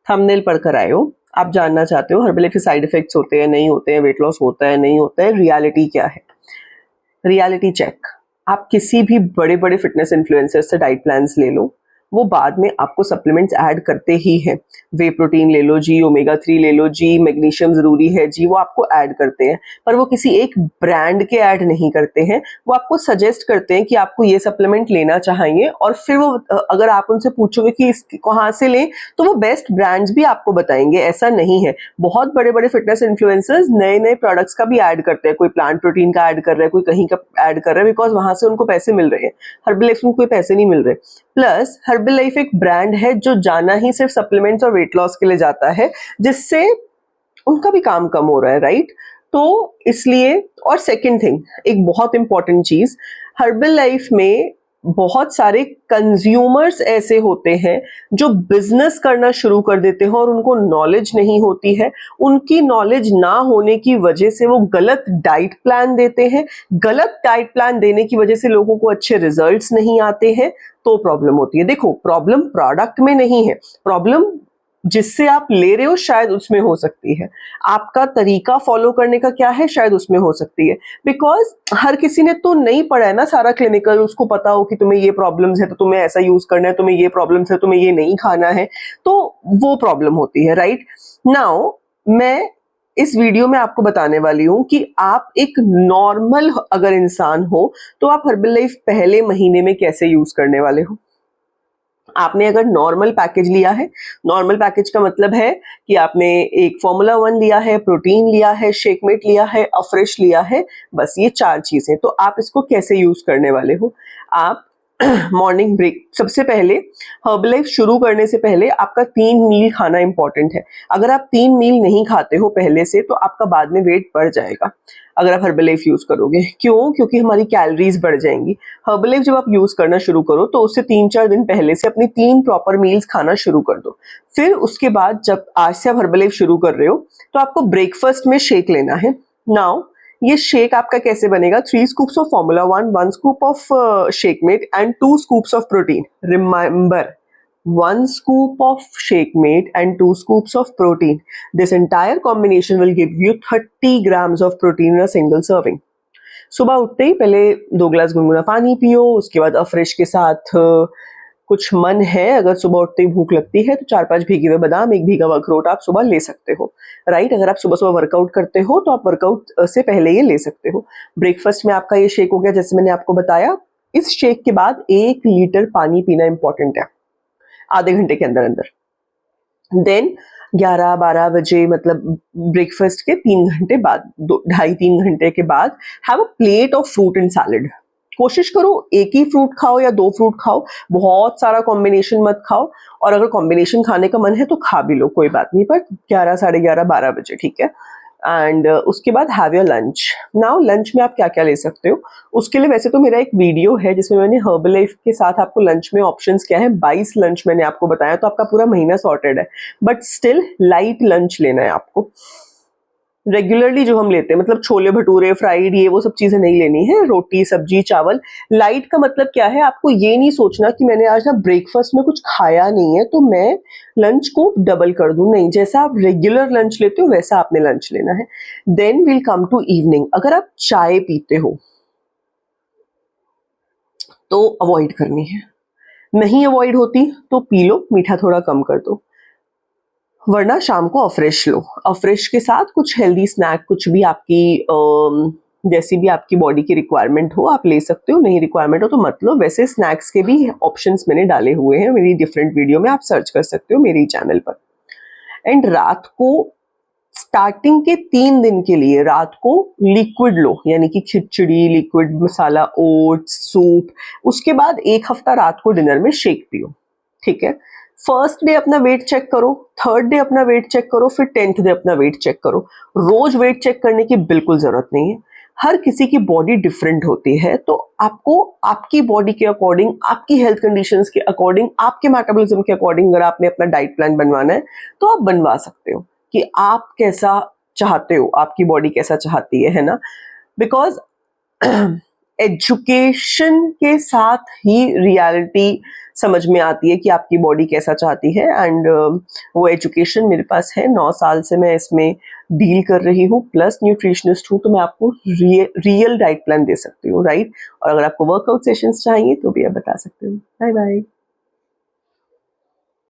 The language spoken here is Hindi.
थंबनेल पढ़कर आए हो, आप जानना चाहते हो हर्बल लाइफ के साइड इफेक्ट्स होते हैं नहीं होते हैं, वेट लॉस होता है नहीं होता है, रियलिटी क्या है। रियलिटी चेक, आप किसी भी बड़े बड़े फिटनेस इन्फ्लुएंसर से डाइट प्लान्स ले लो, वो बाद में आपको सप्लीमेंट्स ऐड करते ही हैं। वे प्रोटीन ले लो जी, ओमेगा 3 ले लो जी, मैग्नीशियम जरूरी है जी, वो आपको ऐड करते हैं, पर वो किसी एक ब्रांड के ऐड नहीं करते हैं। वो आपको सजेस्ट करते हैं कि आपको ये सप्लीमेंट लेना चाहिए, और फिर वो अगर आप उनसे पूछोगे कि कहाँ से लें, तो वो बेस्ट ब्रांड्स भी आपको बताएंगे। ऐसा नहीं है, बहुत बड़े बड़े फिटनेस इन्फ्लुएंसर्स नए नए प्रोडक्ट्स का भी ऐड करते हैं। कोई प्लांट प्रोटीन का ऐड कर रहा है, कोई कहीं का ऐड कर रहा है, बिकॉज वहां से उनको पैसे मिल रहे हैं। हर्बल लाइफ में कोई पैसे नहीं मिल रहे। प्लस हर्बल लाइफ एक ब्रांड है जो जाना ही सिर्फ सप्लीमेंट्स और वेट लॉस के लिए जाता है, जिससे उनका भी काम कम हो रहा है, राइट। तो इसलिए, और सेकंड थिंग, एक बहुत इंपॉर्टेंट चीज, हर्बल लाइफ में बहुत सारे कंज्यूमर्स ऐसे होते हैं जो बिजनेस करना शुरू कर देते हैं और उनको नॉलेज नहीं होती है। उनकी नॉलेज ना होने की वजह से वो गलत डाइट प्लान देते हैं। गलत डाइट प्लान देने की वजह से लोगों को अच्छे रिजल्ट्स नहीं आते हैं, तो प्रॉब्लम होती है। देखो, प्रॉब्लम प्रोडक्ट में नहीं है, प्रॉब्लम जिससे आप ले रहे हो शायद उसमें हो सकती है, आपका तरीका फॉलो करने का क्या है शायद उसमें हो सकती है। बिकॉज हर किसी ने तो नहीं पढ़ा है ना सारा क्लिनिकल, उसको पता हो कि तुम्हें ये प्रॉब्लम्स है तो तुम्हें ऐसा यूज करना है, तुम्हें ये प्रॉब्लम्स है तुम्हें ये नहीं खाना है, तो वो प्रॉब्लम होती है, राइट। नाउ मैं इस वीडियो में आपको बताने वाली हूं कि आप एक नॉर्मल अगर इंसान हो तो आप हर्बल लाइफ पहले महीने में कैसे यूज करने वाले हो। आपने अगर नॉर्मल पैकेज लिया है, नॉर्मल पैकेज का मतलब है कि आपने एक फॉर्मूला 1 लिया है, प्रोटीन लिया है, शेकमेट लिया है, अफ्रेश लिया है, बस ये 4 चीजें, तो आप इसको कैसे यूज करने वाले हो। आप मॉर्निंग ब्रेक, सबसे पहले हर्बल लाइफ शुरू करने से पहले आपका 3 मील खाना इंपॉर्टेंट है। अगर आप 3 मील नहीं खाते हो पहले से, तो आपका बाद में वेट बढ़ जाएगा अगर आप हर्बल लाइफ यूज करोगे। क्यों? क्योंकि हमारी कैलोरीज बढ़ जाएंगी। हर्बल लाइफ जब आप यूज करना शुरू करो तो उससे 3-4 दिन पहले से अपनी 3 प्रॉपर मील्स खाना शुरू कर दो। फिर उसके बाद जब आज से आप हर्बल लाइफ शुरू कर रहे हो तो आपको ब्रेकफास्ट में शेक लेना है। नाउ ये शेक आपका कैसे बनेगा? 3 scoops of formula 1, 1 scoop of Shakemate and 2 scoops of protein. Remember, 1 scoop of Shakemate and 2 scoops of protein. This entire combination will give you 30 grams of protein in a single serving. सुबह उठते ही पहले 2 गिलास गुनगुना पानी पियो, उसके बाद अफ्रेश के साथ कुछ मन है, अगर सुबह उठते ही भूख लगती है तो 4-5 भीगे हुए बादाम, 1 भीगा हुआ अखरोट आप सुबह ले सकते हो, राइट। अगर आप सुबह सुबह वर्कआउट करते हो तो आप वर्कआउट से पहले ये ले सकते हो। ब्रेकफास्ट में आपका ये शेक हो गया, जैसे मैंने आपको बताया। इस शेक के बाद 1 लीटर पानी पीना इंपॉर्टेंट है आधे घंटे के अंदर अंदर। देन 11-12 बजे, मतलब ब्रेकफास्ट के 3 घंटे बाद, 2-2.5-3 घंटे के बाद, have a plate of fruit and salad. कोशिश करो एक ही फ्रूट खाओ या 2 फ्रूट खाओ, बहुत सारा कॉम्बिनेशन मत खाओ। और अगर कॉम्बिनेशन खाने का मन है तो खा भी लो, कोई बात नहीं, पर 11, 11:30, 12 बजे, ठीक है। एंड उसके बाद have your lunch. Now lunch में आप क्या क्या ले सकते हो, उसके लिए वैसे तो मेरा एक वीडियो है जिसमें मैंने हर्बल लाइफ के साथ आपको लंच में ऑप्शंस क्या है, 22 लंच मैंने आपको बताया, तो आपका पूरा महीना सॉर्टेड है। बट स्टिल लाइट लंच लेना है आपको। रेगुलरली जो हम लेते हैं, मतलब छोले भटूरे, फ्राइड, ये वो सब चीजें नहीं लेनी है, रोटी सब्जी चावल। लाइट का मतलब क्या है, आपको ये नहीं सोचना कि मैंने आज ना ब्रेकफास्ट में कुछ खाया नहीं है तो मैं लंच को डबल कर दूं, नहीं, जैसा आप रेगुलर लंच लेते हो वैसा आपने लंच लेना है। Then will come to evening. अगर आप चाय पीते हो तो अवॉइड करनी है, नहीं अवॉइड होती तो पी लो, मीठा थोड़ा कम कर दो, वरना शाम को अफ्रेश लो। अफ्रेश के साथ कुछ हेल्दी स्नैक, कुछ भी आपकी जैसी भी आपकी बॉडी की रिक्वायरमेंट हो आप ले सकते हो, नहीं रिक्वायरमेंट हो तो मत लो। वैसे स्नैक्स के भी ऑप्शंस मैंने डाले हुए हैं मेरी डिफरेंट वीडियो में, आप सर्च कर सकते हो मेरे चैनल पर। एंड रात को, स्टार्टिंग के 3 दिन के लिए रात को लिक्विड लो, यानी कि खिचड़ी, लिक्विड मसाला, ओट्स, सूप। उसके बाद 1 हफ्ता रात को डिनर में शेक पियो, ठीक है। फर्स्ट डे अपना वेट चेक करो, 3rd डे अपना वेट चेक करो, फिर 10th डे अपना वेट चेक करो। रोज वेट चेक करने की बिल्कुल जरूरत नहीं है, हर किसी की बॉडी डिफरेंट होती है, तो आपको आपकी बॉडी के अकॉर्डिंग, आपकी हेल्थ कंडीशंस के अकॉर्डिंग, आपके मेटाबॉलिज्म के अकॉर्डिंग अगर आपने अपना डाइट प्लान बनवाना है तो आप बनवा सकते हो कि आप कैसा चाहते हो, आपकी बॉडी कैसा चाहती है ना। बिकॉज एजुकेशन के साथ ही रियलिटी समझ में आती है कि आपकी बॉडी कैसा चाहती है। एंड वो एजुकेशन मेरे पास है, 9 साल से मैं इसमें डील कर रही हूँ, प्लस न्यूट्रिशनिस्ट हूँ, तो मैं आपको रियल डाइट प्लान दे सकती हूँ, राइट। और अगर आपको वर्कआउट सेशंस चाहिए तो भी आप बता सकते हो। Bye bye.